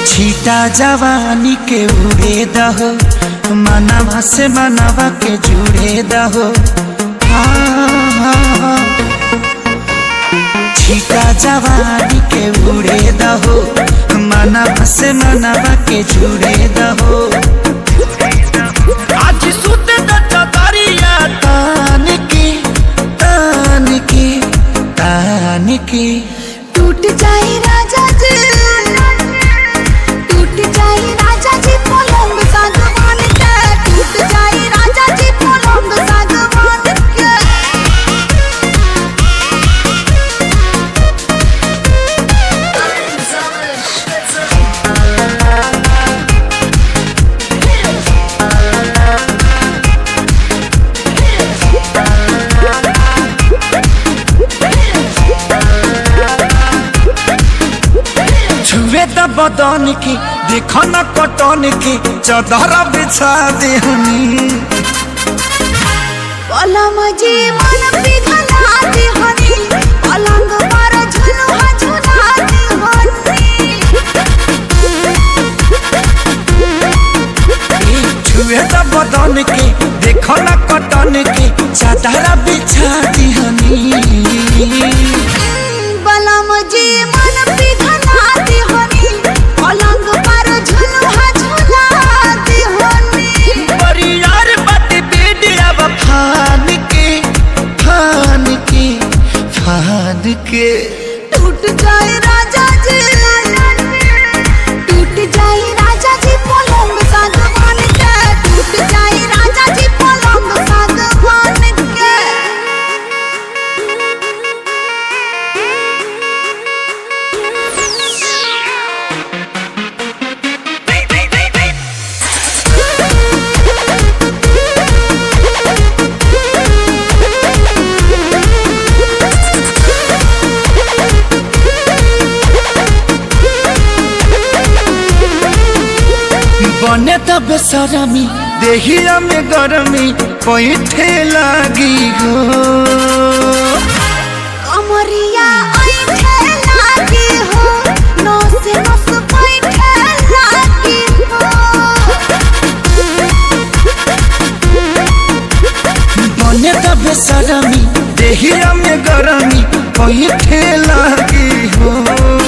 छीटा जवानी के उड़े दहो, मनवा से मनवा के जुड़े दहो। छीटा जवानी के उड़े दहो, मनवा से मनवा के जुड़े दहो। आज सुते दरिया तान की तान की तान की टूट जाए राजा जी, टूट जाए राजा जी पलंग सागवान के, टूट जाए राजा जी पलंग सागवान के। छुए द बदन की देखो न कटन की, चादर बिछा देहनी। पलम जी मन पिघला देहनी, पलंग पर झुलुआ झुला देहनी। छुए द बदन की देखो न कटन की, चादर बिछा देहनी। पलम जी मन पिघला देहनी, पलंग पर झुलुआ झुला देहनी। परियार बात बेडिया फान के फान के फान के। टूट जाए राजा जी, टूट जाए राजा जी पलंग सागवान के, टूट जाए राजा जी पलंग सागवान के। बने तब बेसरमी देहिया में गरमी पैठे लागी हो। कमरिया ऐठे लागी हो, नस नस बैठे लागी हो। बने तब बेसरमी देहिया में गरमी पैठे लागी हो।